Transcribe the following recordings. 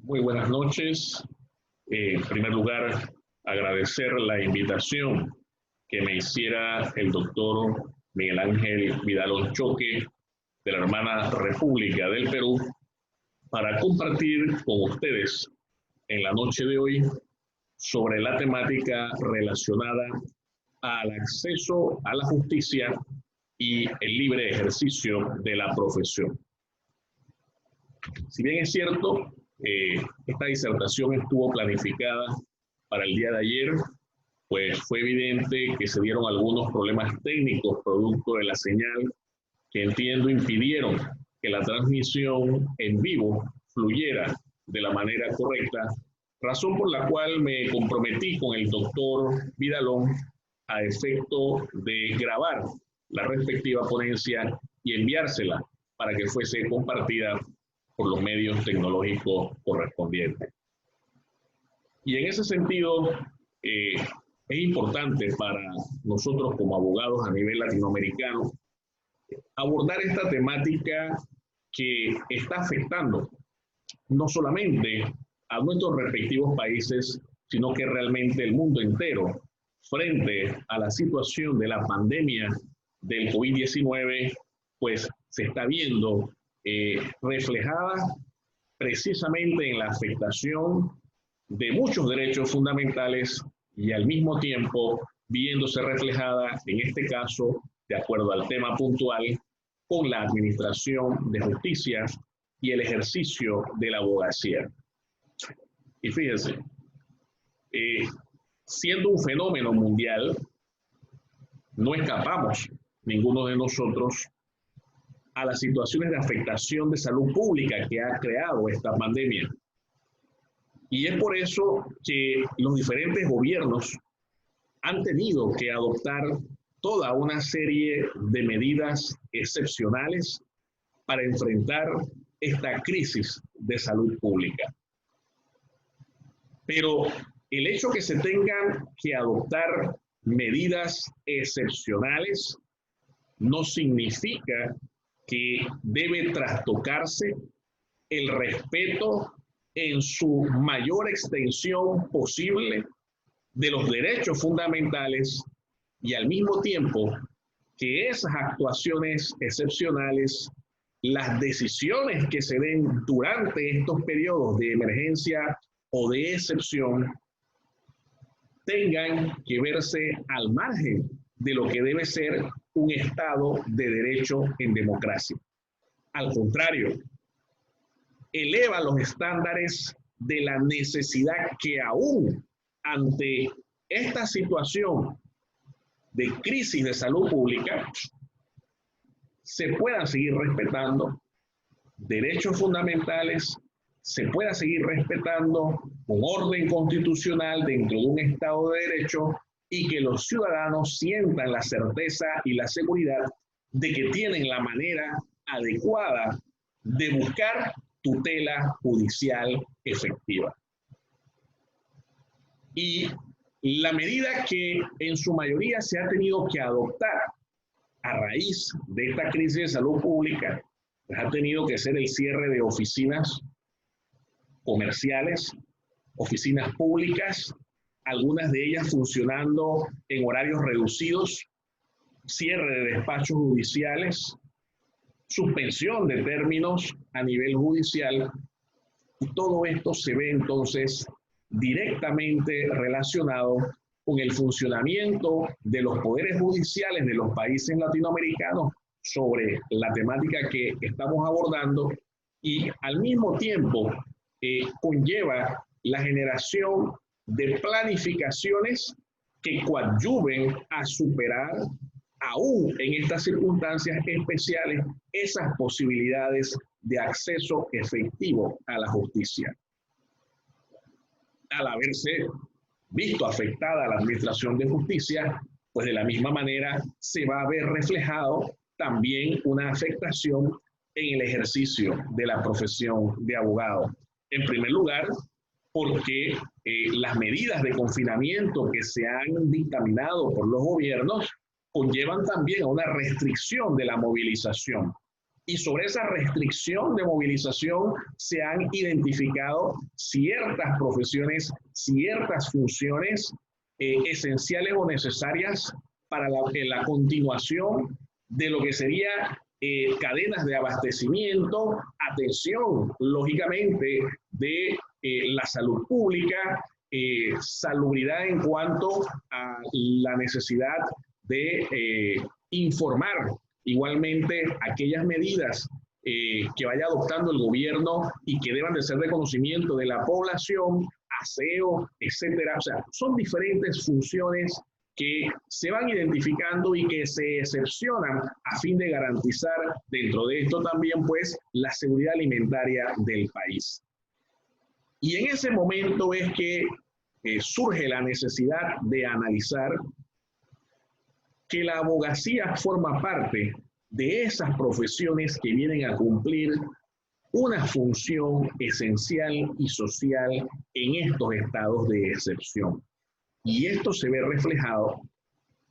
Muy buenas noches. En primer lugar, agradecer la invitación que me hiciera el doctor Miguel Ángel Vidal Choque de la hermana República del Perú para compartir con ustedes en la noche de hoy sobre la temática relacionada al acceso a la justicia y el libre ejercicio de la profesión. Si bien es cierto, esta disertación estuvo planificada para el día de ayer, pues fue evidente que se dieron algunos problemas técnicos producto de la señal que entiendo impidieron que la transmisión en vivo fluyera de la manera correcta, razón por la cual me comprometí con el doctor Vidalón a efecto de grabar la respectiva ponencia y enviársela para que fuese compartida por los medios tecnológicos correspondientes. Y en ese sentido, es importante para nosotros como abogados a nivel latinoamericano abordar esta temática que está afectando no solamente a nuestros respectivos países, sino que realmente el mundo entero frente a la situación de la pandemia del COVID-19, pues se está viendo reflejada precisamente en la afectación de muchos derechos fundamentales y al mismo tiempo viéndose reflejada, en este caso, de acuerdo al tema puntual, con la administración de justicia y el ejercicio de la abogacía. Y fíjense, siendo un fenómeno mundial, no escapamos ninguno de nosotros a las situaciones de afectación de salud pública que ha creado esta pandemia. Y es por eso que los diferentes gobiernos han tenido que adoptar toda una serie de medidas excepcionales para enfrentar esta crisis de salud pública. Pero el hecho que se tengan que adoptar medidas excepcionales no significa que debe trastocarse el respeto en su mayor extensión posible de los derechos fundamentales y al mismo tiempo que esas actuaciones excepcionales, las decisiones que se den durante estos periodos de emergencia o de excepción, tengan que verse al margen de lo que debe ser un Estado de derecho en democracia. Al contrario, eleva los estándares de la necesidad que aún ante esta situación de crisis de salud pública se puedan seguir respetando derechos fundamentales, se pueda seguir respetando un orden constitucional dentro de un Estado de Derecho y que los ciudadanos sientan la certeza y la seguridad de que tienen la manera adecuada de buscar tutela judicial efectiva. Y la medida que en su mayoría se ha tenido que adoptar a raíz de esta crisis de salud pública, pues ha tenido que ser el cierre de oficinas comerciales, oficinas públicas, algunas de ellas funcionando en horarios reducidos, cierre de despachos judiciales, suspensión de términos a nivel judicial, y todo esto se ve entonces directamente relacionado con el funcionamiento de los poderes judiciales de los países latinoamericanos sobre la temática que estamos abordando y al mismo tiempo conlleva la generación de planificaciones que coadyuven a superar aún en estas circunstancias especiales esas posibilidades de acceso efectivo a la justicia. Al haberse visto afectada la administración de justicia, pues de la misma manera se va a ver reflejado también una afectación en el ejercicio de la profesión de abogado. En primer lugar, porque las medidas de confinamiento que se han dictaminado por los gobiernos conllevan también a una restricción de la movilización. Y sobre esa restricción de movilización se han identificado ciertas profesiones, ciertas funciones esenciales o necesarias para la continuación de lo que sería cadenas de abastecimiento, atención, lógicamente, de la salud pública, salubridad en cuanto a la necesidad de informar igualmente aquellas medidas que vaya adoptando el gobierno y que deban de ser de conocimiento de la población, aseo, etcétera. O sea, son diferentes funciones que se van identificando y que se excepcionan a fin de garantizar dentro de esto también, pues, la seguridad alimentaria del país. Y en ese momento es que surge la necesidad de analizar que la abogacía forma parte de esas profesiones que vienen a cumplir una función esencial y social en estos estados de excepción. Y esto se ve reflejado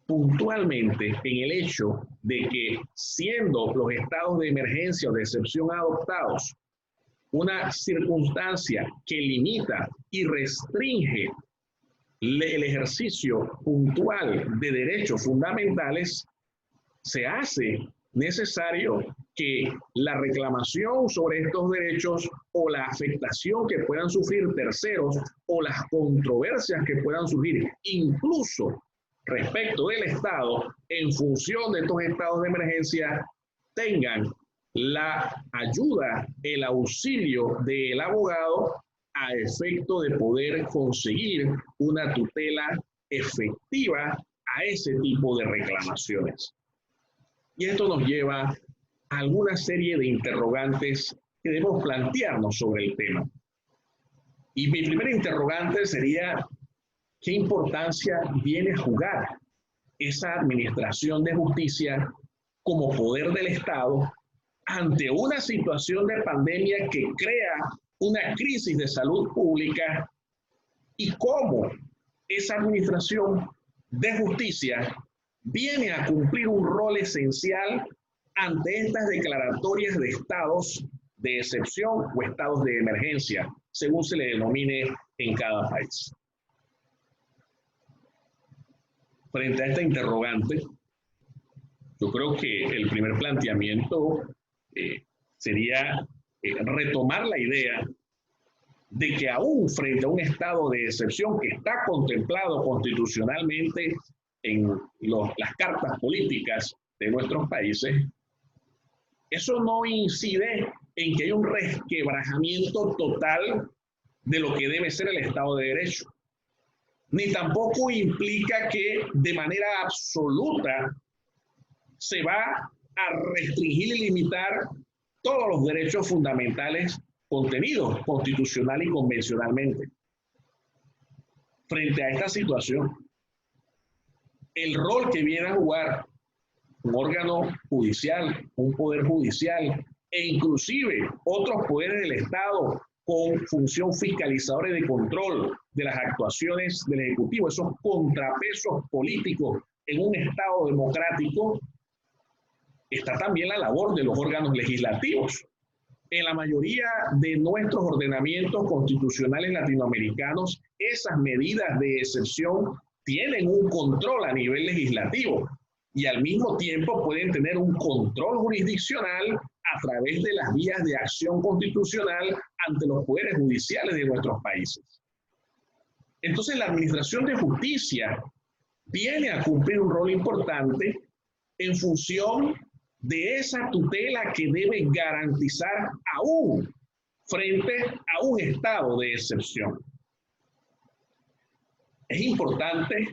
puntualmente en el hecho de que, siendo los estados de emergencia o de excepción adoptados una circunstancia que limita y restringe el ejercicio puntual de derechos fundamentales, se hace necesario que la reclamación sobre estos derechos o la afectación que puedan sufrir terceros o las controversias que puedan surgir, incluso respecto del Estado, en función de estos estados de emergencia, tengan la ayuda, el auxilio del abogado a efecto de poder conseguir una tutela efectiva a ese tipo de reclamaciones. Y esto nos lleva a alguna serie de interrogantes que debemos plantearnos sobre el tema. Y mi primer interrogante sería, ¿qué importancia viene a jugar esa administración de justicia como poder del Estado ante una situación de pandemia que crea una crisis de salud pública, y cómo esa administración de justicia viene a cumplir un rol esencial ante estas declaratorias de estados de excepción o estados de emergencia, según se le denomine en cada país? Frente a esta interrogante, yo creo que el primer planteamiento sería retomar la idea de que aún frente a un estado de excepción que está contemplado constitucionalmente en las cartas políticas de nuestros países, eso no incide en que haya un resquebrajamiento total de lo que debe ser el Estado de Derecho, ni tampoco implica que de manera absoluta se va a restringir y limitar todos los derechos fundamentales contenidos constitucional y convencionalmente. Frente a esta situación, el rol que viene a jugar un órgano judicial, un poder judicial e inclusive otros poderes del Estado con función fiscalizadora y de control de las actuaciones del Ejecutivo, esos contrapesos políticos en un Estado democrático, está también la labor de los órganos legislativos. En la mayoría de nuestros ordenamientos constitucionales latinoamericanos, esas medidas de excepción tienen un control a nivel legislativo y al mismo tiempo pueden tener un control jurisdiccional a través de las vías de acción constitucional ante los poderes judiciales de nuestros países. Entonces, la Administración de Justicia viene a cumplir un rol importante en función de esa tutela que debe garantizar aún frente a un estado de excepción. Es importante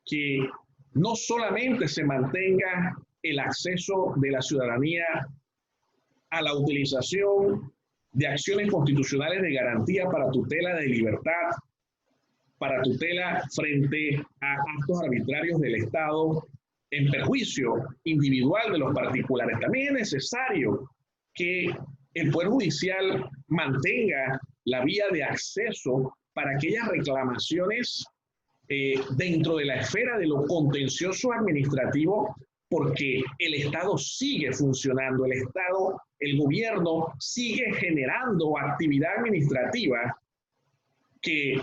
que no solamente se mantenga el acceso de la ciudadanía a la utilización de acciones constitucionales de garantía para tutela de libertad, para tutela frente a actos arbitrarios del Estado en perjuicio individual de los particulares. También es necesario que el Poder Judicial mantenga la vía de acceso para aquellas reclamaciones dentro de la esfera de lo contencioso administrativo porque el Estado sigue funcionando, el gobierno sigue generando actividad administrativa que,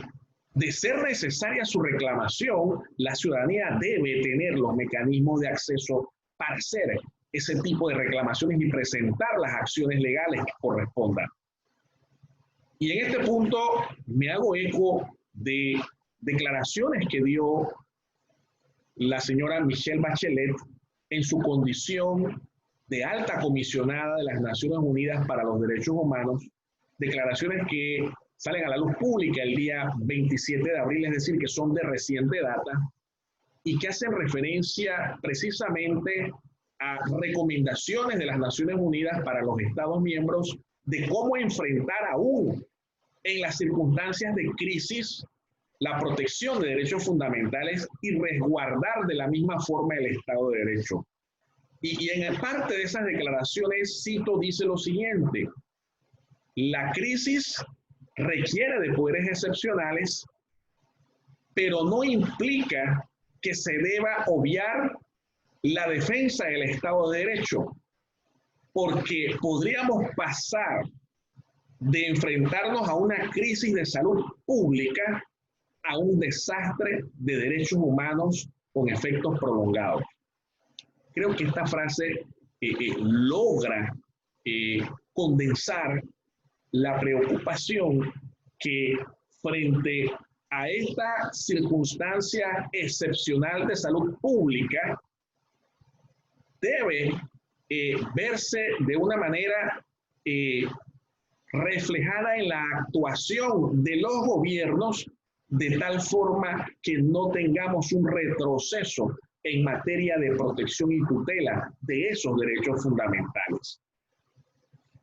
de ser necesaria su reclamación, la ciudadanía debe tener los mecanismos de acceso para hacer ese tipo de reclamaciones y presentar las acciones legales que correspondan. Y en este punto me hago eco de declaraciones que dio la señora Michelle Bachelet en su condición de alta comisionada de las Naciones Unidas para los Derechos Humanos, declaraciones que salen a la luz pública el día 27 de abril, es decir, que son de reciente data, y que hacen referencia precisamente a recomendaciones de las Naciones Unidas para los Estados miembros de cómo enfrentar aún en las circunstancias de crisis la protección de derechos fundamentales y resguardar de la misma forma el Estado de Derecho. Y en parte de esas declaraciones, cito, dice lo siguiente: la crisis requiere de poderes excepcionales, pero no implica que se deba obviar la defensa del Estado de Derecho, porque podríamos pasar de enfrentarnos a una crisis de salud pública a un desastre de derechos humanos con efectos prolongados. Creo que esta frase logra condensar la preocupación que frente a esta circunstancia excepcional de salud pública debe verse de una manera reflejada en la actuación de los gobiernos, de tal forma que no tengamos un retroceso en materia de protección y tutela de esos derechos fundamentales.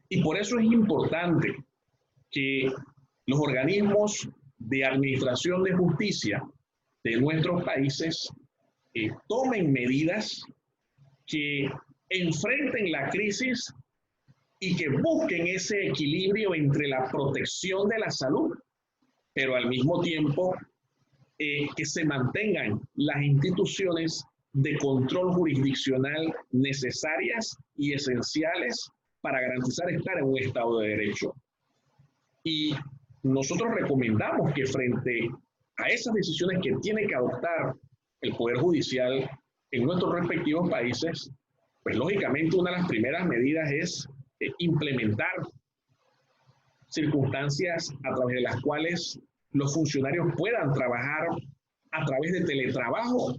Y por eso es importante que los organismos de administración de justicia de nuestros países tomen medidas que enfrenten la crisis y que busquen ese equilibrio entre la protección de la salud, pero al mismo tiempo que se mantengan las instituciones de control jurisdiccional necesarias y esenciales para garantizar estar en un Estado de Derecho. Y nosotros recomendamos que frente a esas decisiones que tiene que adoptar el Poder Judicial en nuestros respectivos países, pues lógicamente una de las primeras medidas es implementar circunstancias a través de las cuales los funcionarios puedan trabajar a través de teletrabajo,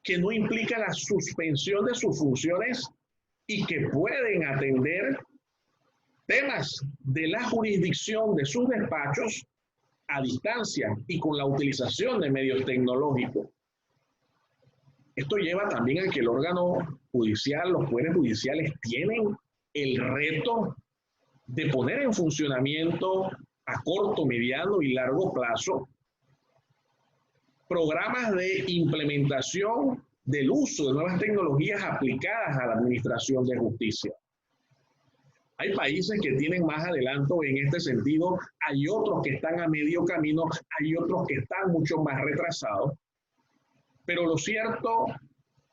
que no implica la suspensión de sus funciones y que pueden atender temas de la jurisdicción de sus despachos a distancia y con la utilización de medios tecnológicos. Esto lleva también a que el órgano judicial, los poderes judiciales, tienen el reto de poner en funcionamiento a corto, mediano y largo plazo programas de implementación del uso de nuevas tecnologías aplicadas a la administración de justicia. Hay países que tienen más adelanto en este sentido, hay otros que están a medio camino, hay otros que están mucho más retrasados, pero lo cierto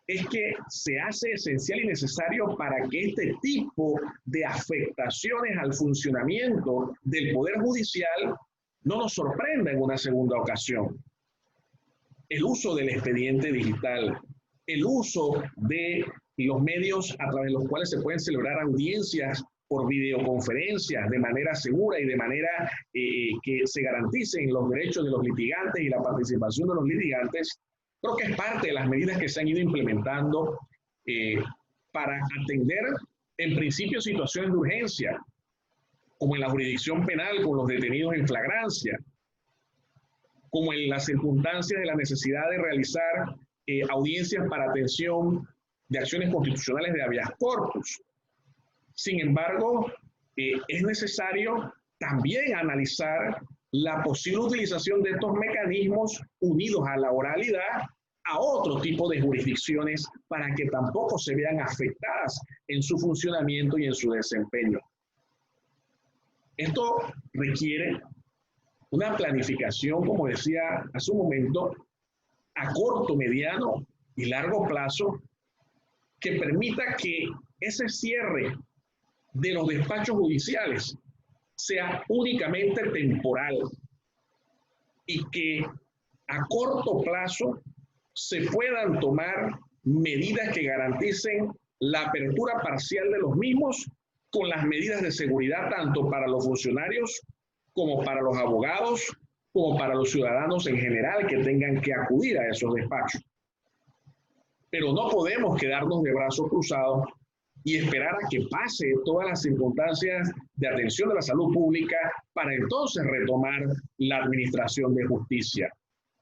es que se hace esencial y necesario para que este tipo de afectaciones al funcionamiento del Poder Judicial no nos sorprenda en una segunda ocasión. El uso del expediente digital, el uso de los medios a través de los cuales se pueden celebrar audiencias por videoconferencias de manera segura y de manera que se garanticen los derechos de los litigantes y la participación de los litigantes, creo que es parte de las medidas que se han ido implementando para atender en principio situaciones de urgencia, como en la jurisdicción penal con los detenidos en flagrancia, como en las circunstancias de la necesidad de realizar audiencias para atención de acciones constitucionales de habeas corpus. Sin embargo, es necesario también analizar la posible utilización de estos mecanismos unidos a la oralidad a otro tipo de jurisdicciones para que tampoco se vean afectadas en su funcionamiento y en su desempeño. Esto requiere una planificación, como decía hace un momento, a corto, mediano y largo plazo que permita que ese cierre de los despachos judiciales sea únicamente temporal y que a corto plazo se puedan tomar medidas que garanticen la apertura parcial de los mismos con las medidas de seguridad tanto para los funcionarios como para los abogados, como para los ciudadanos en general que tengan que acudir a esos despachos. Pero no podemos quedarnos de brazos cruzados y esperar a que pase todas las circunstancias de atención de la salud pública para entonces retomar la administración de justicia.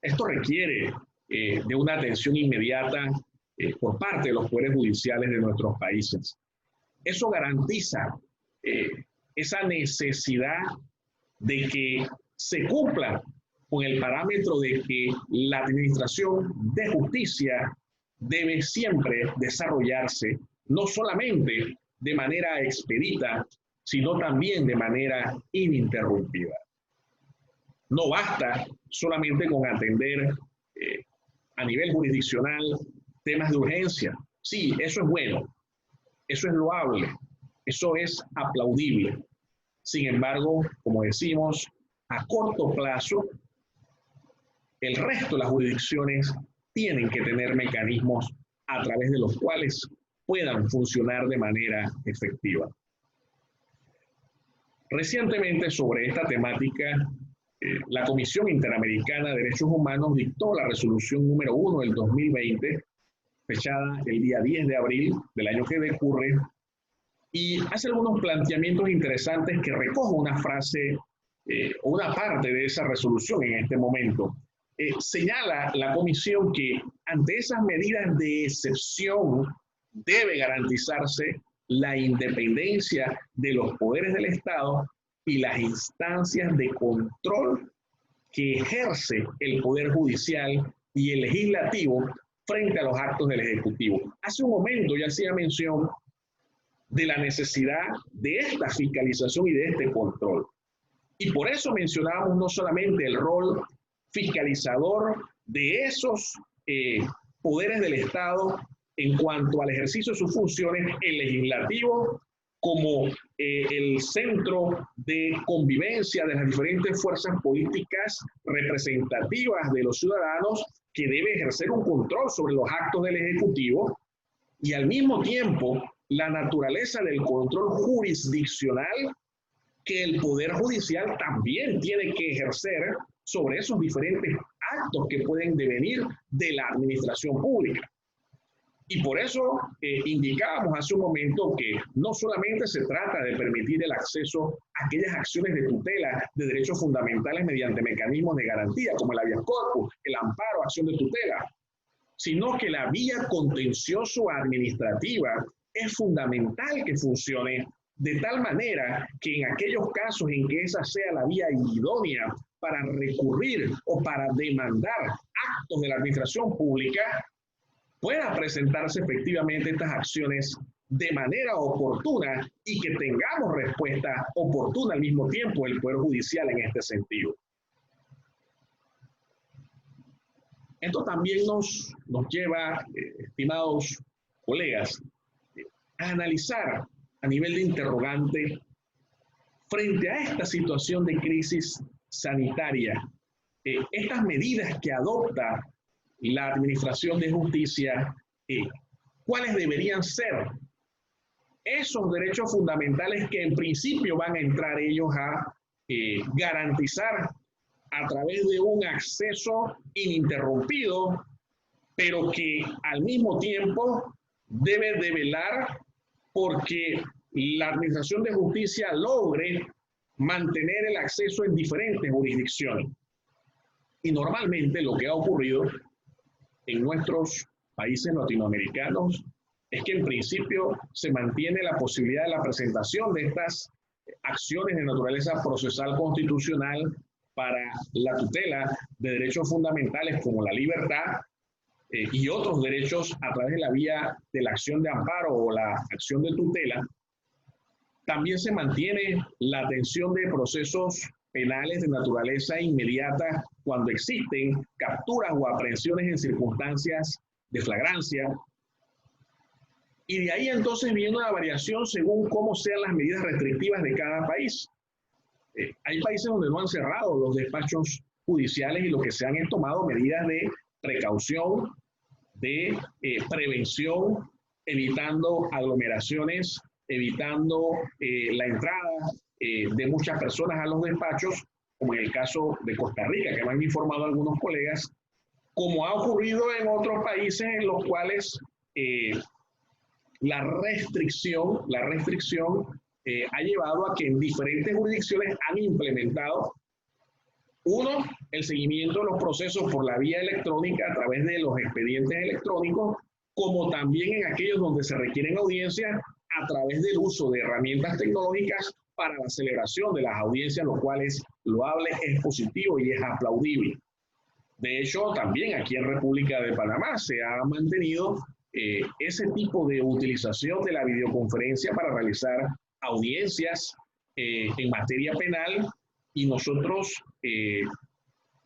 Esto requiere de una atención inmediata por parte de los poderes judiciales de nuestros países. Eso garantiza esa necesidad de que se cumpla con el parámetro de que la administración de justicia debe siempre desarrollarse no solamente de manera expedita, sino también de manera ininterrumpida. No basta solamente con atender a nivel jurisdiccional temas de urgencia. Sí, eso es bueno, eso es loable, eso es aplaudible. Sin embargo, como decimos, a corto plazo, el resto de las jurisdicciones tienen que tener mecanismos a través de los cuales puedan funcionar de manera efectiva. Recientemente, sobre esta temática, la Comisión Interamericana de Derechos Humanos dictó la resolución número 1 del 2020, fechada el día 10 de abril del año que decurre, y hace algunos planteamientos interesantes que recojo una frase o una parte de esa resolución en este momento. Señala la comisión que ante esas medidas de excepción debe garantizarse la independencia de los poderes del Estado y las instancias de control que ejerce el Poder Judicial y el Legislativo frente a los actos del Ejecutivo. Hace un momento ya hacía mención de la necesidad de esta fiscalización y de este control. Y por eso mencionábamos no solamente el rol fiscalizador de esos poderes del Estado en cuanto al ejercicio de sus funciones, el legislativo como el centro de convivencia de las diferentes fuerzas políticas representativas de los ciudadanos, que debe ejercer un control sobre los actos del Ejecutivo, y al mismo tiempo la naturaleza del control jurisdiccional que el Poder Judicial también tiene que ejercer sobre esos diferentes actos que pueden devenir de la administración pública. Y por eso indicábamos hace un momento que no solamente se trata de permitir el acceso a aquellas acciones de tutela de derechos fundamentales mediante mecanismos de garantía, como el habeas corpus, el amparo, acción de tutela, sino que la vía contencioso-administrativa es fundamental que funcione de tal manera que en aquellos casos en que esa sea la vía idónea para recurrir o para demandar actos de la administración pública, pueda presentarse efectivamente estas acciones de manera oportuna y que tengamos respuesta oportuna al mismo tiempo del Poder Judicial en este sentido. Esto también nos lleva, estimados colegas, a analizar a nivel de interrogante frente a esta situación de crisis sanitaria, estas medidas que adopta la Administración de Justicia, ¿cuáles deberían ser esos derechos fundamentales que en principio van a entrar ellos a garantizar a través de un acceso ininterrumpido, pero que al mismo tiempo debe de velar porque la Administración de Justicia logre mantener el acceso en diferentes jurisdicciones? Y normalmente lo que ha ocurrido en nuestros países latinoamericanos es que en principio se mantiene la posibilidad de la presentación de estas acciones de naturaleza procesal constitucional para la tutela de derechos fundamentales como la libertad y otros derechos a través de la vía de la acción de amparo o la acción de tutela. También se mantiene la atención de procesos penales de naturaleza inmediata cuando existen capturas o aprehensiones en circunstancias de flagrancia. Y de ahí entonces viene una variación según cómo sean las medidas restrictivas de cada país. Hay países donde no han cerrado los despachos judiciales y lo que se han es tomado medidas de precaución, de prevención, evitando aglomeraciones, evitando la entrada de muchas personas a los despachos, como en el caso de Costa Rica, que me han informado algunos colegas, como ha ocurrido en otros países en los cuales la restricción ha llevado a que en diferentes jurisdicciones han implementado, uno, el seguimiento de los procesos por la vía electrónica a través de los expedientes electrónicos, como también en aquellos donde se requieren audiencias a través del uso de herramientas tecnológicas para la celebración de las audiencias, lo cual es loable, es positivo y es aplaudible. De hecho, también aquí en República de Panamá se ha mantenido ese tipo de utilización de la videoconferencia para realizar audiencias en materia penal, y nosotros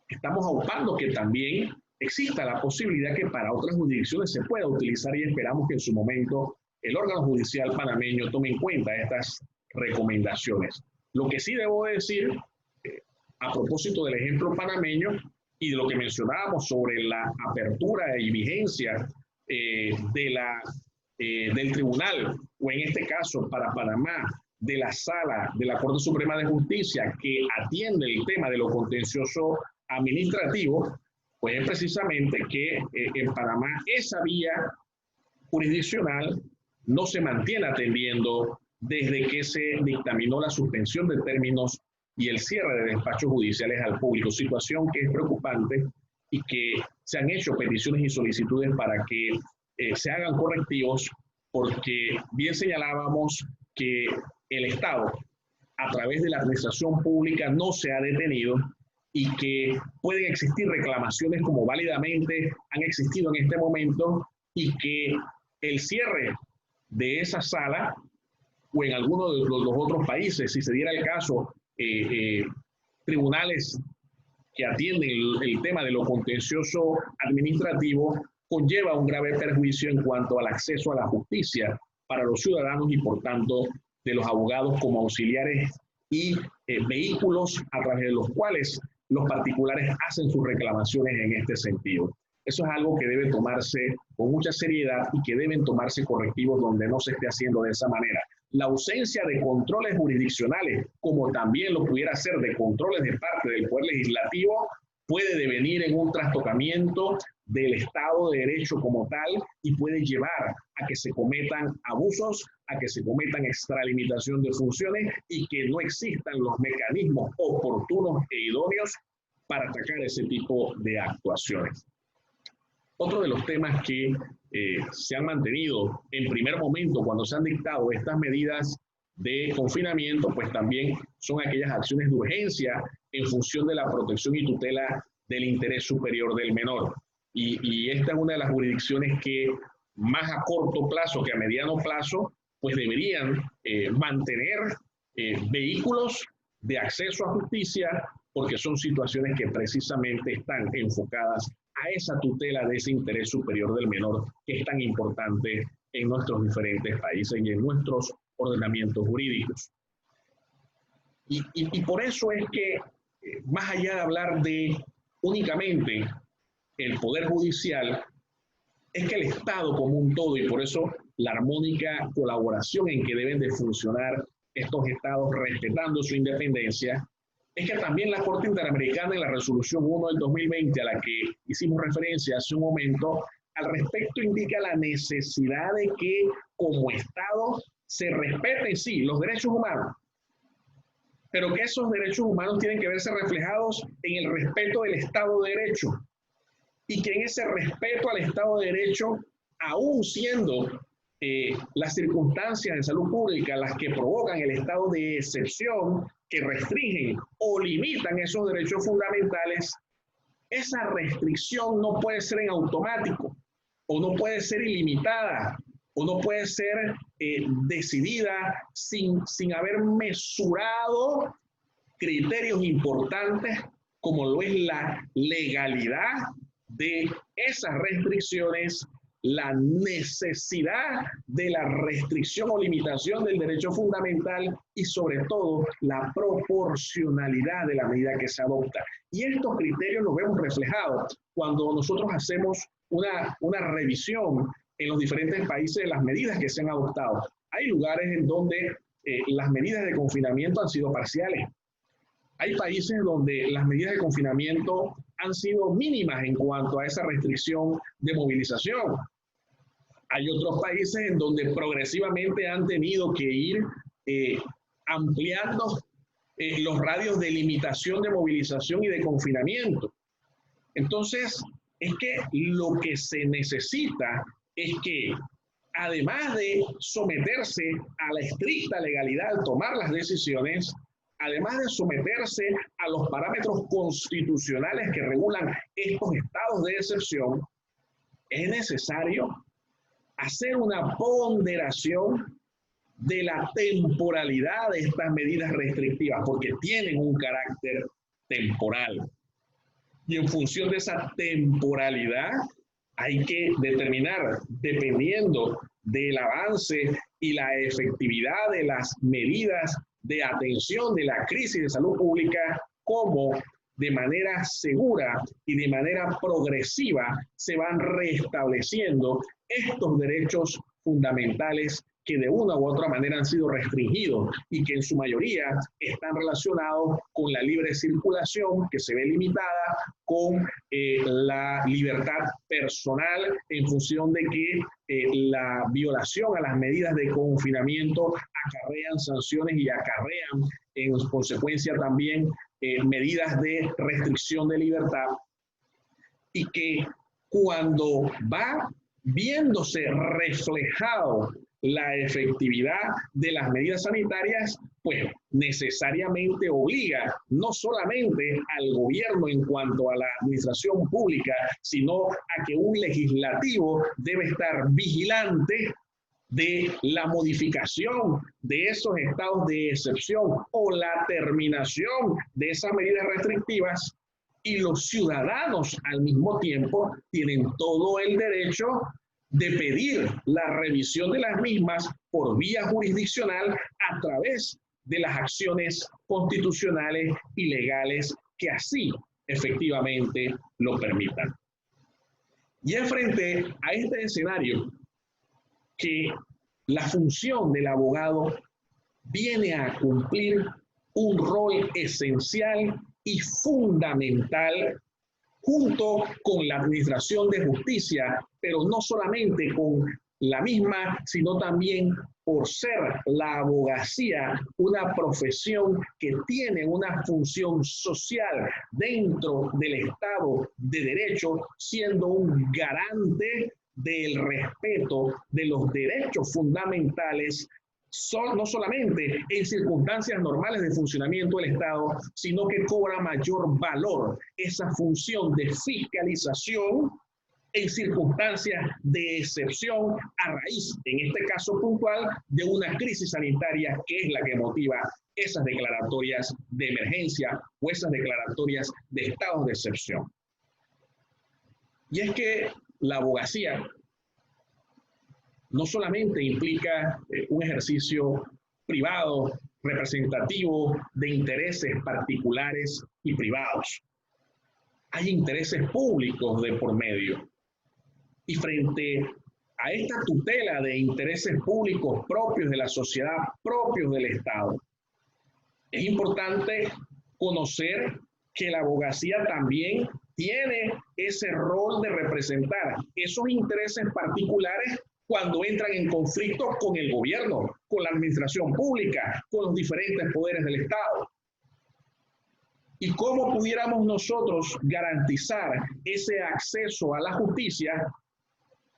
estamos aupando que también exista la posibilidad que para otras jurisdicciones se pueda utilizar, y esperamos que en su momento el órgano judicial panameño tome en cuenta estas recomendaciones. Lo que sí debo decir, a propósito del ejemplo panameño y de lo que mencionábamos sobre la apertura y vigencia del tribunal, o en este caso para Panamá, de la sala de la Corte Suprema de Justicia que atiende el tema de lo contencioso administrativo, pues es precisamente que en Panamá esa vía jurisdiccional no se mantiene atendiendo desde que se dictaminó la suspensión de términos y el cierre de despachos judiciales al público, situación que es preocupante y que se han hecho peticiones y solicitudes para que se hagan correctivos, porque bien señalábamos que el Estado, a través de la administración pública, no se ha detenido y que pueden existir reclamaciones como válidamente han existido en este momento, y que el cierre de esa sala, o en alguno de los otros países, si se diera el caso, tribunales que atienden el tema de lo contencioso administrativo, conlleva un grave perjuicio en cuanto al acceso a la justicia para los ciudadanos y, por tanto, de los abogados como auxiliares y vehículos a través de los cuales los particulares hacen sus reclamaciones en este sentido. Eso es algo que debe tomarse con mucha seriedad y que deben tomarse correctivos donde no se esté haciendo de esa manera. La ausencia de controles jurisdiccionales, como también lo pudiera ser de controles de parte del Poder Legislativo, puede devenir en un trastocamiento del Estado de Derecho como tal, y puede llevar a que se cometan abusos, a que se cometan extralimitación de funciones y que no existan los mecanismos oportunos e idóneos para atacar ese tipo de actuaciones. Otro de los temas que se han mantenido en primer momento cuando se han dictado estas medidas de confinamiento, pues también son aquellas acciones de urgencia en función de la protección y tutela del interés superior del menor. Y esta es una de las jurisdicciones que más a corto plazo que a mediano plazo, pues deberían mantener vehículos de acceso a justicia, porque son situaciones que precisamente están enfocadas a esa tutela de ese interés superior del menor, que es tan importante en nuestros diferentes países y en nuestros ordenamientos jurídicos. Y por eso es que, más allá de hablar de únicamente el Poder Judicial, es que el Estado como un todo, y por eso la armónica colaboración en que deben de funcionar estos estados respetando su independencia, es que también la Corte Interamericana, en la Resolución 1 del 2020, a la que hicimos referencia hace un momento, al respecto indica la necesidad de que como Estado se respeten, sí, los derechos humanos, pero que esos derechos humanos tienen que verse reflejados en el respeto del Estado de Derecho, y que en ese respeto al Estado de Derecho, aún siendo las circunstancias de salud pública las que provocan el estado de excepción, que restringen o limitan esos derechos fundamentales, esa restricción no puede ser en automático, o no puede ser ilimitada, o no puede ser decidida sin haber mesurado criterios importantes como lo es la legalidad de esas restricciones la necesidad de la restricción o limitación del derecho fundamental y sobre todo la proporcionalidad de la medida que se adopta. Y estos criterios los vemos reflejados cuando nosotros hacemos una revisión en los diferentes países de las medidas que se han adoptado. Hay lugares en donde las medidas de confinamiento han sido parciales. Hay países donde las medidas de confinamiento han sido mínimas en cuanto a esa restricción de movilización. Hay otros países en donde progresivamente han tenido que ir ampliando los radios de limitación de movilización y de confinamiento. Entonces, es que lo que se necesita es que, además de someterse a la estricta legalidad al tomar las decisiones, además de someterse a los parámetros constitucionales que regulan estos estados de excepción, es necesario hacer una ponderación de la temporalidad de estas medidas restrictivas, porque tienen un carácter temporal. Y en función de esa temporalidad, hay que determinar, dependiendo del avance y la efectividad de las medidas de atención de la crisis de salud pública, cómo de manera segura y de manera progresiva se van restableciendo estos derechos fundamentales que de una u otra manera han sido restringidos y que en su mayoría están relacionados con la libre circulación, que se ve limitada con la libertad personal en función de que la violación a las medidas de confinamiento acarrean sanciones y acarrean en consecuencia también medidas de restricción de libertad, y que cuando va viéndose reflejado la efectividad de las medidas sanitarias, pues necesariamente obliga no solamente al gobierno en cuanto a la administración pública, sino a que un legislativo debe estar vigilante de la modificación de esos estados de excepción o la terminación de esas medidas restrictivas, y los ciudadanos al mismo tiempo tienen todo el derecho de pedir la revisión de las mismas por vía jurisdiccional a través de las acciones constitucionales y legales que así efectivamente lo permitan. Y es frente a este escenario que la función del abogado viene a cumplir un rol esencial y fundamental junto con la administración de justicia, pero no solamente con la misma, sino también por ser la abogacía una profesión que tiene una función social dentro del Estado de Derecho, siendo un garante del respeto de los derechos fundamentales, no solamente en circunstancias normales de funcionamiento del Estado, sino que cobra mayor valor esa función de fiscalización en circunstancias de excepción a raíz, en este caso puntual, de una crisis sanitaria que es la que motiva esas declaratorias de emergencia o esas declaratorias de estados de excepción. Y es que la abogacía no solamente implica un ejercicio privado, representativo de intereses particulares y privados. Hay intereses públicos de por medio. Y frente a esta tutela de intereses públicos propios de la sociedad, propios del Estado, es importante conocer que la abogacía también tiene ese rol de representar esos intereses particulares cuando entran en conflicto con el gobierno, con la administración pública, con los diferentes poderes del Estado. ¿Y cómo pudiéramos nosotros garantizar ese acceso a la justicia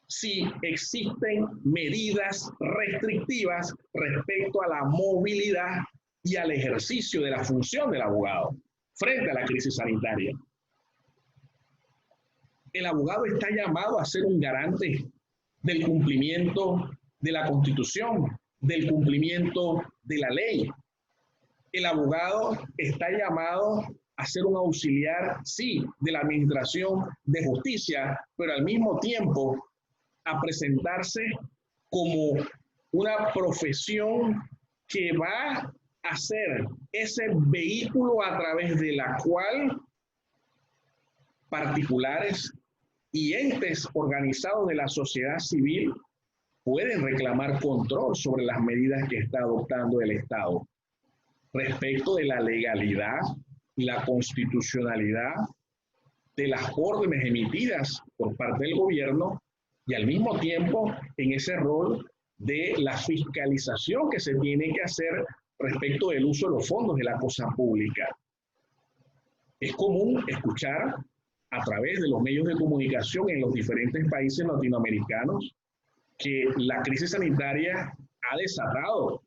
si existen medidas restrictivas respecto a la movilidad y al ejercicio de la función del abogado frente a la crisis sanitaria? El abogado está llamado a ser un garante del cumplimiento de la Constitución, del cumplimiento de la ley. El abogado está llamado a ser un auxiliar, sí, de la administración de justicia, pero al mismo tiempo a presentarse como una profesión que va a ser ese vehículo a través de la cual particulares y entes organizados de la sociedad civil pueden reclamar control sobre las medidas que está adoptando el Estado respecto de la legalidad y la constitucionalidad de las órdenes emitidas por parte del gobierno y al mismo tiempo en ese rol de la fiscalización que se tiene que hacer respecto del uso de los fondos de la cosa pública. Es común escuchar a través de los medios de comunicación en los diferentes países latinoamericanos que la crisis sanitaria ha desatado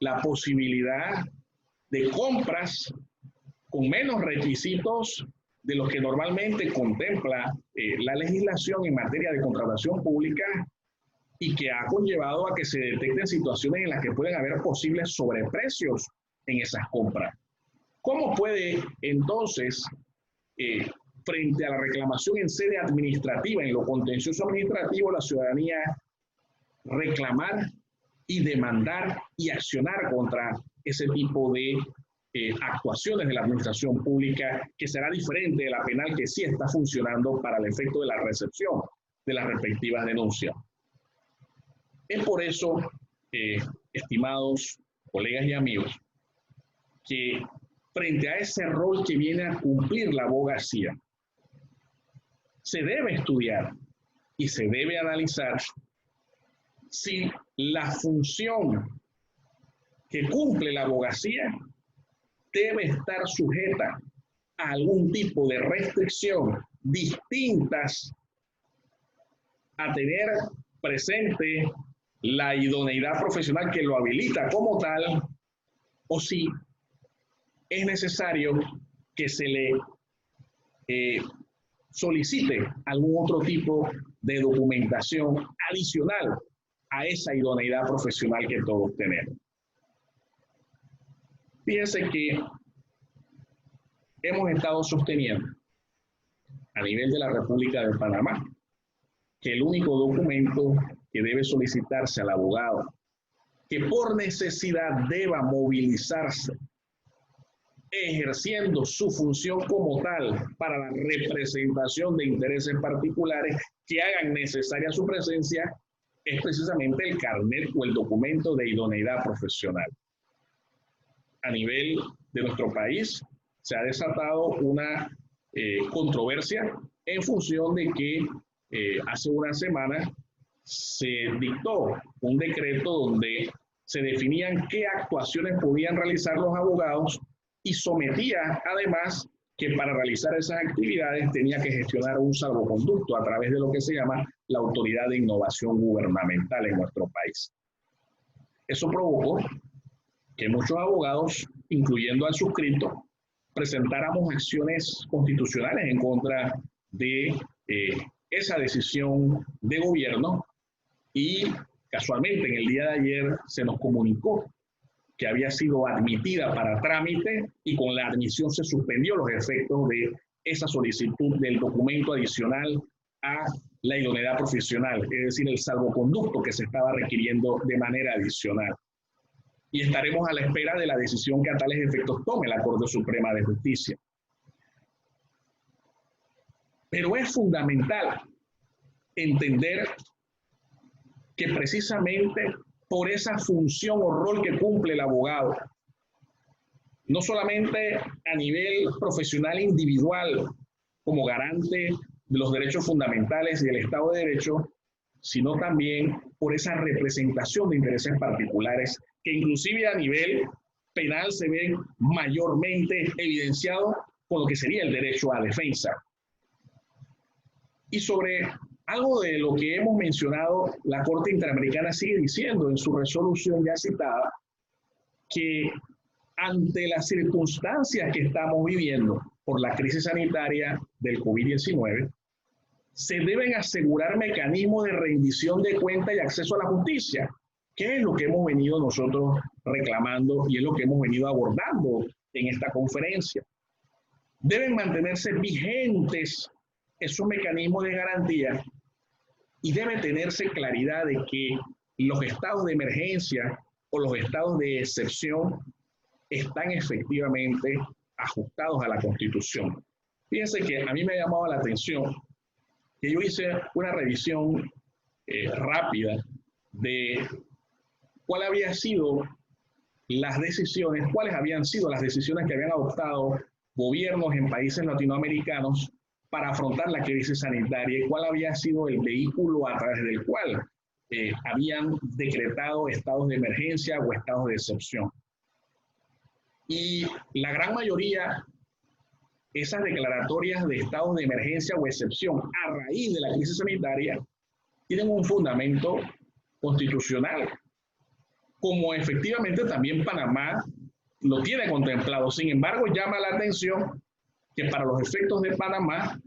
la posibilidad de compras con menos requisitos de los que normalmente contempla la legislación en materia de contratación pública y que ha conllevado a que se detecten situaciones en las que pueden haber posibles sobreprecios en esas compras. ¿Cómo puede entonces, frente a la reclamación en sede administrativa, en lo contencioso administrativo, la ciudadanía reclamar y demandar y accionar contra ese tipo de actuaciones de la administración pública, que será diferente de la penal que sí está funcionando para el efecto de la recepción de las respectivas denuncias? Es por eso, estimados colegas y amigos, que frente a ese rol que viene a cumplir la abogacía, se debe estudiar y se debe analizar si la función que cumple la abogacía debe estar sujeta a algún tipo de restricción distintas a tener presente la idoneidad profesional que lo habilita como tal, o si es necesario que se le solicite algún otro tipo de documentación adicional a esa idoneidad profesional que todos tenemos. Fíjense que hemos estado sosteniendo a nivel de la República de Panamá que el único documento que debe solicitarse al abogado que por necesidad deba movilizarse ejerciendo su función como tal para la representación de intereses particulares que hagan necesaria su presencia es precisamente el carnet o el documento de idoneidad profesional. A nivel de nuestro país se ha desatado una controversia en función de que hace una semana se dictó un decreto donde se definían qué actuaciones podían realizar los abogados y sometía además que para realizar esas actividades tenía que gestionar un salvoconducto a través de lo que se llama la Autoridad de Innovación Gubernamental en nuestro país. Eso provocó que muchos abogados, incluyendo al suscrito, presentáramos acciones constitucionales en contra de esa decisión de gobierno y casualmente en el día de ayer se nos comunicó que había sido admitida para trámite y con la admisión se suspendió los efectos de esa solicitud del documento adicional a la idoneidad profesional, es decir, el salvoconducto que se estaba requiriendo de manera adicional. Y estaremos a la espera de la decisión que a tales efectos tome la Corte Suprema de Justicia. Pero es fundamental entender que precisamente por esa función o rol que cumple el abogado, no solamente a nivel profesional individual como garante de los derechos fundamentales y del Estado de Derecho, sino también por esa representación de intereses particulares que inclusive a nivel penal se ven mayormente evidenciados con lo que sería el derecho a defensa. Y sobre algo de lo que hemos mencionado, la Corte Interamericana sigue diciendo en su resolución ya citada que ante las circunstancias que estamos viviendo por la crisis sanitaria del COVID-19, se deben asegurar mecanismos de rendición de cuentas y acceso a la justicia, que es lo que hemos venido nosotros reclamando y es lo que hemos venido abordando en esta conferencia. Deben mantenerse vigentes esos mecanismos de garantía y debe tenerse claridad de que los estados de emergencia o los estados de excepción están efectivamente ajustados a la Constitución. Fíjense que a mí me ha llamado la atención que yo hice una revisión rápida de cuáles habían sido las decisiones que habían adoptado gobiernos en países latinoamericanos para afrontar la crisis sanitaria y cuál había sido el vehículo a través del cual habían decretado estados de emergencia o estados de excepción. Y la gran mayoría, esas declaratorias de estados de emergencia o excepción a raíz de la crisis sanitaria, tienen un fundamento constitucional, como efectivamente también Panamá lo tiene contemplado. Sin embargo, llama la atención que para los efectos de Panamá,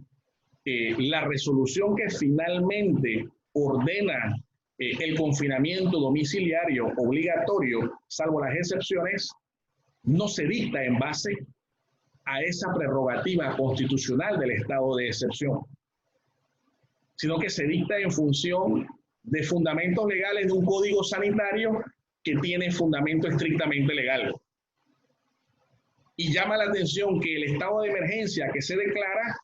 la resolución que finalmente ordena el confinamiento domiciliario obligatorio, salvo las excepciones, no se dicta en base a esa prerrogativa constitucional del estado de excepción, sino que se dicta en función de fundamentos legales de un código sanitario que tiene fundamento estrictamente legal. Y llama la atención que el estado de emergencia que se declara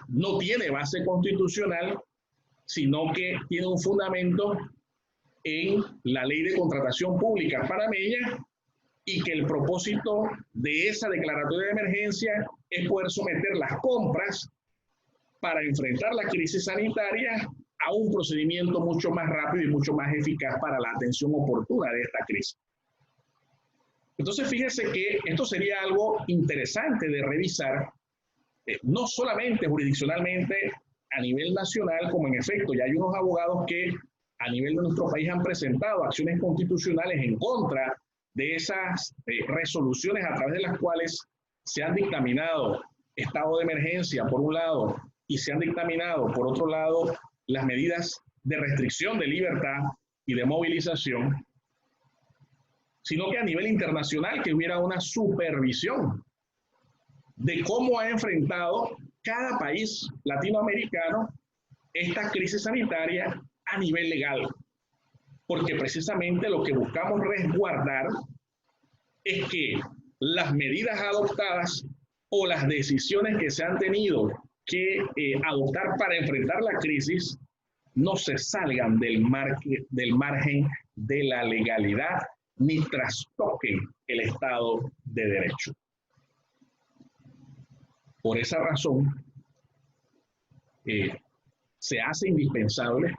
no tiene base constitucional, sino que tiene un fundamento en la Ley de Contratación Pública panameña y que el propósito de esa declaratoria de emergencia es poder someter las compras para enfrentar la crisis sanitaria a un procedimiento mucho más rápido y mucho más eficaz para la atención oportuna de esta crisis. Entonces, fíjese que esto sería algo interesante de revisar, no solamente jurisdiccionalmente a nivel nacional, como en efecto ya hay unos abogados que a nivel de nuestro país han presentado acciones constitucionales en contra de esas resoluciones a través de las cuales se han dictaminado estado de emergencia por un lado y se han dictaminado por otro lado las medidas de restricción de libertad y de movilización, sino que a nivel internacional que hubiera una supervisión de cómo ha enfrentado cada país latinoamericano esta crisis sanitaria a nivel legal. Porque precisamente lo que buscamos resguardar es que las medidas adoptadas o las decisiones que se han tenido que adoptar para enfrentar la crisis no se salgan del margen de la legalidad ni trastoquen el Estado de Derecho. Por esa razón, se hace indispensable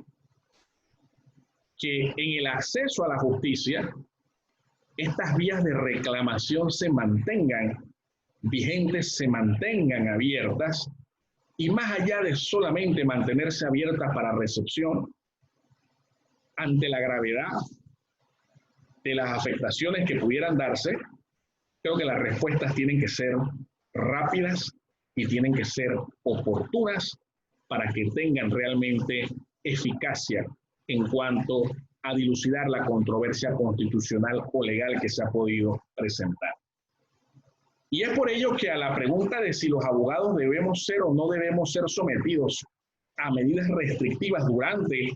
que en el acceso a la justicia, estas vías de reclamación se mantengan vigentes, se mantengan abiertas, y más allá de solamente mantenerse abiertas para recepción, ante la gravedad de las afectaciones que pudieran darse, creo que las respuestas tienen que ser rápidas y tienen que ser oportunas para que tengan realmente eficacia en cuanto a dilucidar la controversia constitucional o legal que se ha podido presentar. Y es por ello que a la pregunta de si los abogados debemos ser o no debemos ser sometidos a medidas restrictivas durante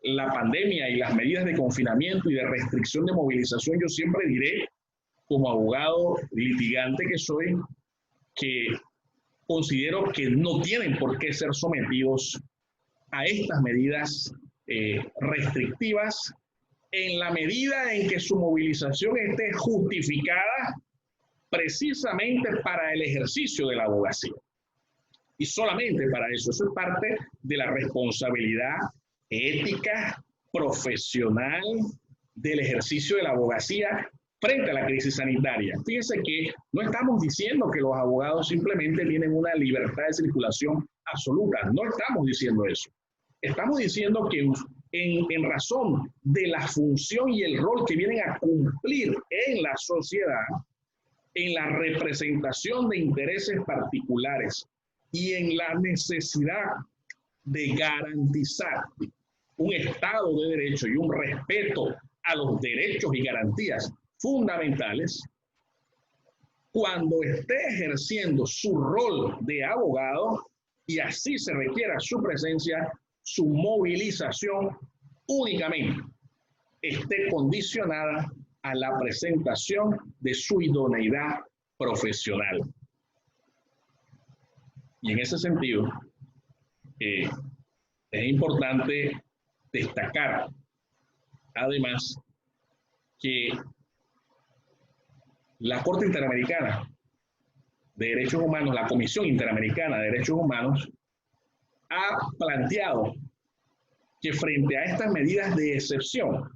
la pandemia y las medidas de confinamiento y de restricción de movilización, yo siempre diré, como abogado litigante que soy, que considero que no tienen por qué ser sometidos a estas medidas restrictivas en la medida en que su movilización esté justificada precisamente para el ejercicio de la abogacía. Y solamente para eso. Eso es parte de la responsabilidad ética, profesional, del ejercicio de la abogacía frente a la crisis sanitaria. Fíjense que no estamos diciendo que los abogados simplemente tienen una libertad de circulación absoluta. No estamos diciendo eso. Estamos diciendo que en razón de la función y el rol que vienen a cumplir en la sociedad, en la representación de intereses particulares y en la necesidad de garantizar un Estado de Derecho y un respeto a los derechos y garantías fundamentales, cuando esté ejerciendo su rol de abogado y así se requiera su presencia, su movilización únicamente esté condicionada a la presentación de su idoneidad profesional. Y en ese sentido, es importante destacar, además, que la Corte Interamericana de Derechos Humanos, la Comisión Interamericana de Derechos Humanos, ha planteado que frente a estas medidas de excepción,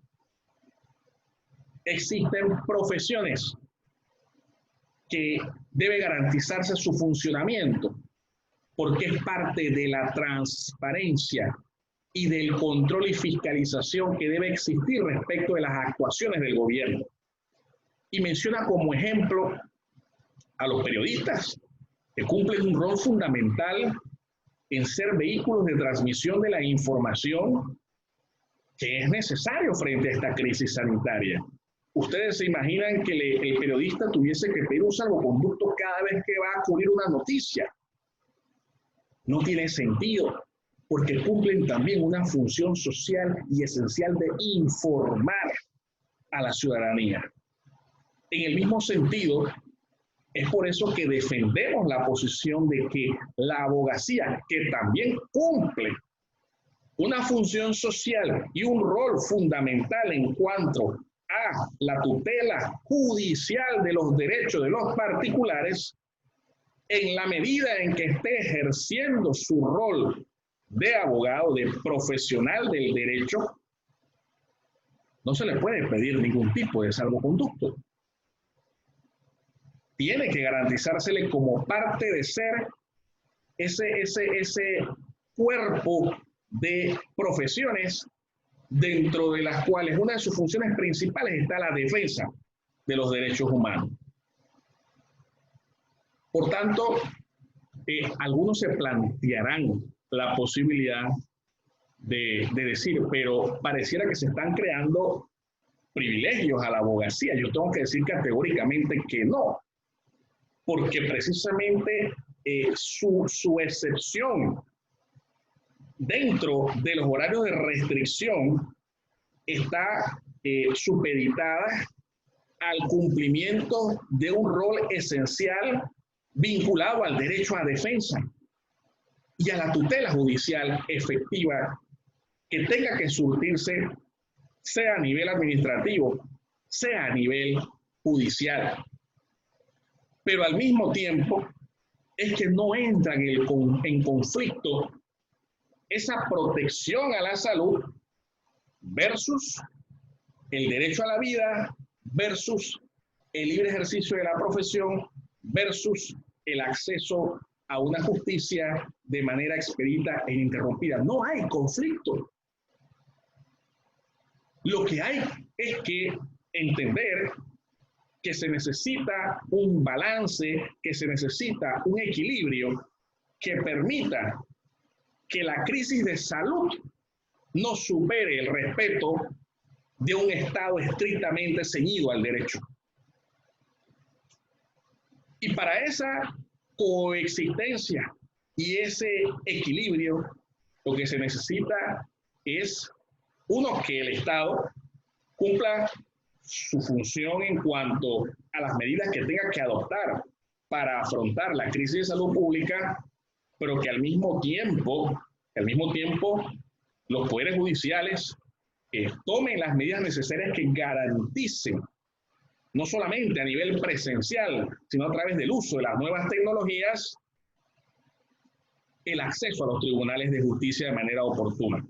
existen profesiones que debe garantizarse su funcionamiento, porque es parte de la transparencia y del control y fiscalización que debe existir respecto de las actuaciones del gobierno. Y menciona como ejemplo a los periodistas, que cumplen un rol fundamental en ser vehículos de transmisión de la información que es necesario frente a esta crisis sanitaria. ¿Ustedes se imaginan que el periodista tuviese que pedir un salvoconducto cada vez que va a cubrir una noticia? No tiene sentido, porque cumplen también una función social y esencial de informar a la ciudadanía. En el mismo sentido, es por eso que defendemos la posición de que la abogacía, que también cumple una función social y un rol fundamental en cuanto a la tutela judicial de los derechos de los particulares, en la medida en que esté ejerciendo su rol de abogado, de profesional del derecho, no se le puede pedir ningún tipo de salvoconducto. Tiene que garantizársele como parte de ser ese cuerpo de profesiones dentro de las cuales una de sus funciones principales está la defensa de los derechos humanos. Por tanto, algunos se plantearán la posibilidad de decir, pero pareciera que se están creando privilegios a la abogacía. Yo tengo que decir categóricamente que no, porque precisamente su excepción dentro de los horarios de restricción está supeditada al cumplimiento de un rol esencial vinculado al derecho a defensa y a la tutela judicial efectiva que tenga que surtirse, sea a nivel administrativo, sea a nivel judicial. Pero al mismo tiempo es que no entra en conflicto esa protección a la salud versus el derecho a la vida, versus el libre ejercicio de la profesión, versus el acceso a una justicia de manera expedita e ininterrumpida. No hay conflicto. Lo que hay es que entender que se necesita un balance, que se necesita un equilibrio que permita que la crisis de salud no supere el respeto de un Estado estrictamente ceñido al derecho. Y para esa coexistencia y ese equilibrio, lo que se necesita es, uno, que el Estado cumpla su función en cuanto a las medidas que tenga que adoptar para afrontar la crisis de salud pública, pero que al mismo tiempo los poderes judiciales tomen las medidas necesarias que garanticen, no solamente a nivel presencial, sino a través del uso de las nuevas tecnologías, el acceso a los tribunales de justicia de manera oportuna.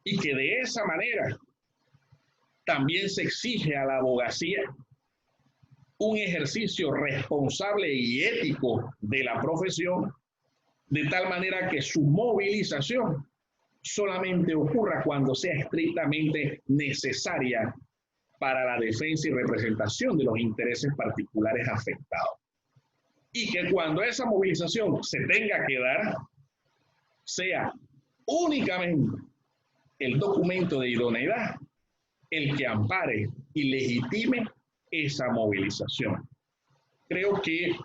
Y que de esa manera también se exige a la abogacía un ejercicio responsable y ético de la profesión, de tal manera que su movilización solamente ocurra cuando sea estrictamente necesaria para la defensa y representación de los intereses particulares afectados. Y que cuando esa movilización se tenga que dar, sea únicamente el documento de idoneidad el que ampare y legitime esa movilización. Creo que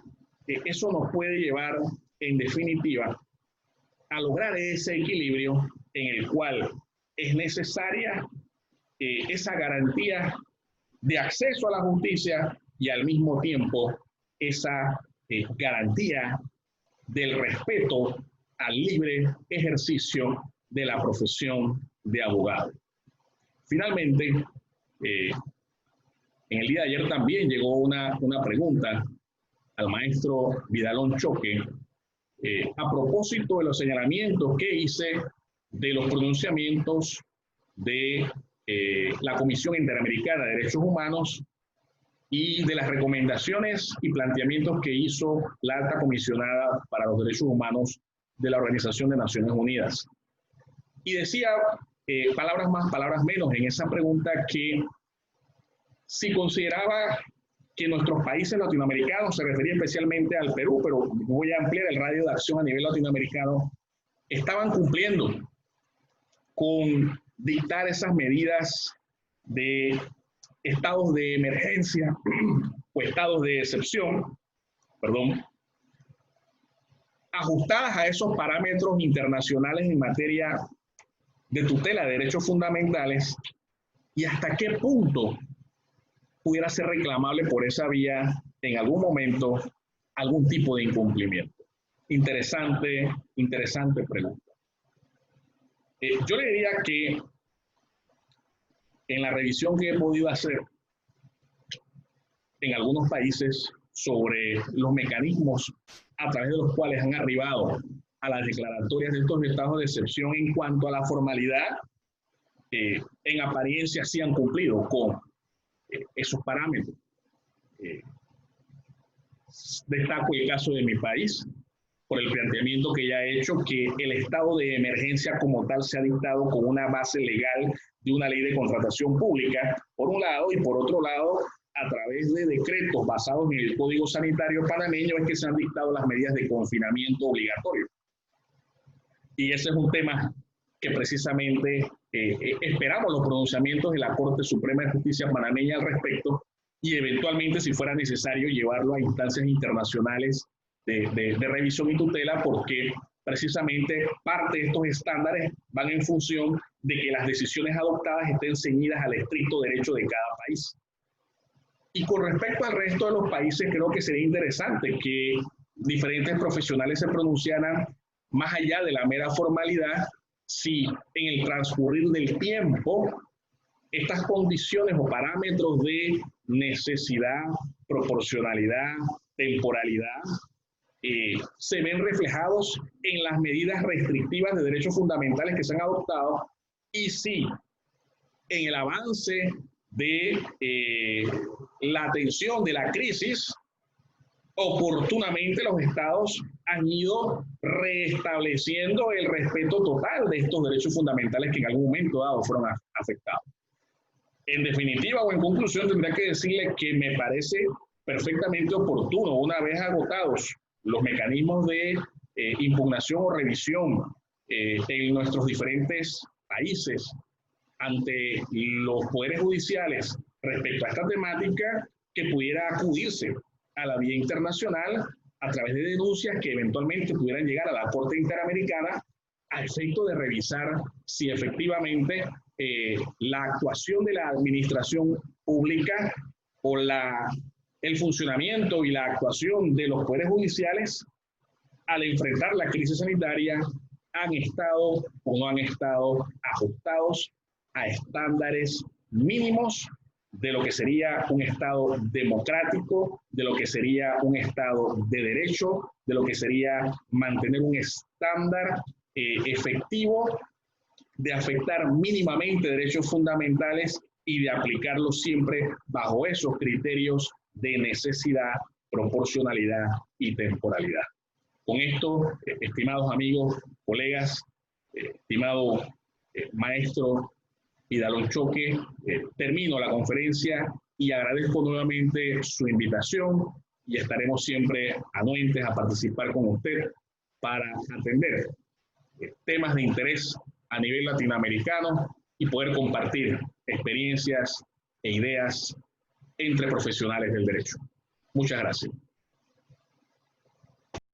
eso nos puede llevar, en definitiva, a lograr ese equilibrio en el cual es necesaria esa garantía de acceso a la justicia y al mismo tiempo esa garantía del respeto al libre ejercicio de la profesión de abogado. Finalmente, en el día de ayer también llegó una pregunta al maestro Vidalón Choque a propósito de los señalamientos que hice de los pronunciamientos de la Comisión Interamericana de Derechos Humanos y de las recomendaciones y planteamientos que hizo la Alta Comisionada para los Derechos Humanos de la Organización de Naciones Unidas. Y decía, palabras más, palabras menos, en esa pregunta que si consideraba que nuestros países latinoamericanos, se refería especialmente al Perú, pero voy a ampliar el radio de acción a nivel latinoamericano, estaban cumpliendo con dictar esas medidas de estados de emergencia o estados de excepción, ajustadas a esos parámetros internacionales en materia de tutela de derechos fundamentales, y hasta qué punto pudiera ser reclamable por esa vía en algún momento algún tipo de incumplimiento. Interesante pregunta. Yo le diría que en la revisión que he podido hacer en algunos países sobre los mecanismos a través de los cuales han arribado a las declaratorias de estos estados de excepción en cuanto a la formalidad, en apariencia sí han cumplido con esos parámetros. Destaco el caso de mi país, por el planteamiento que ya he hecho, que el estado de emergencia como tal se ha dictado con una base legal de una ley de contratación pública, por un lado, y por otro lado, a través de decretos basados en el Código Sanitario panameño, es que se han dictado las medidas de confinamiento obligatorio. Y ese es un tema que precisamente esperamos los pronunciamientos de la Corte Suprema de Justicia panameña al respecto, y eventualmente, si fuera necesario, llevarlo a instancias internacionales de revisión y tutela, porque precisamente parte de estos estándares van en función de que las decisiones adoptadas estén ceñidas al estricto derecho de cada país. Y con respecto al resto de los países, creo que sería interesante que diferentes profesionales se pronunciaran más allá de la mera formalidad, si en el transcurrir del tiempo estas condiciones o parámetros de necesidad, proporcionalidad, temporalidad, se ven reflejados en las medidas restrictivas de derechos fundamentales que se han adoptado, y si en el avance de la atención de la crisis, oportunamente los estados han ido restableciendo el respeto total de estos derechos fundamentales que en algún momento dado fueron afectados. En definitiva o en conclusión, tendría que decirle que me parece perfectamente oportuno, una vez agotados los mecanismos de impugnación o revisión en nuestros diferentes países ante los poderes judiciales respecto a esta temática, que pudiera acudirse a la vía internacional a través de denuncias que eventualmente pudieran llegar a la Corte Interamericana a efecto de revisar si efectivamente la actuación de la administración pública o el funcionamiento y la actuación de los poderes judiciales al enfrentar la crisis sanitaria han estado o no han estado ajustados a estándares mínimos de lo que sería un Estado democrático, de lo que sería un Estado de derecho, de lo que sería mantener un estándar efectivo de afectar mínimamente derechos fundamentales y de aplicarlos siempre bajo esos criterios de necesidad, proporcionalidad y temporalidad. Con esto, estimados amigos, colegas, estimado maestro Vidalón Choque, termino la conferencia y agradezco nuevamente su invitación, y estaremos siempre anuentes a participar con usted para atender temas de interés a nivel latinoamericano y poder compartir experiencias e ideas entre profesionales del derecho. Muchas gracias.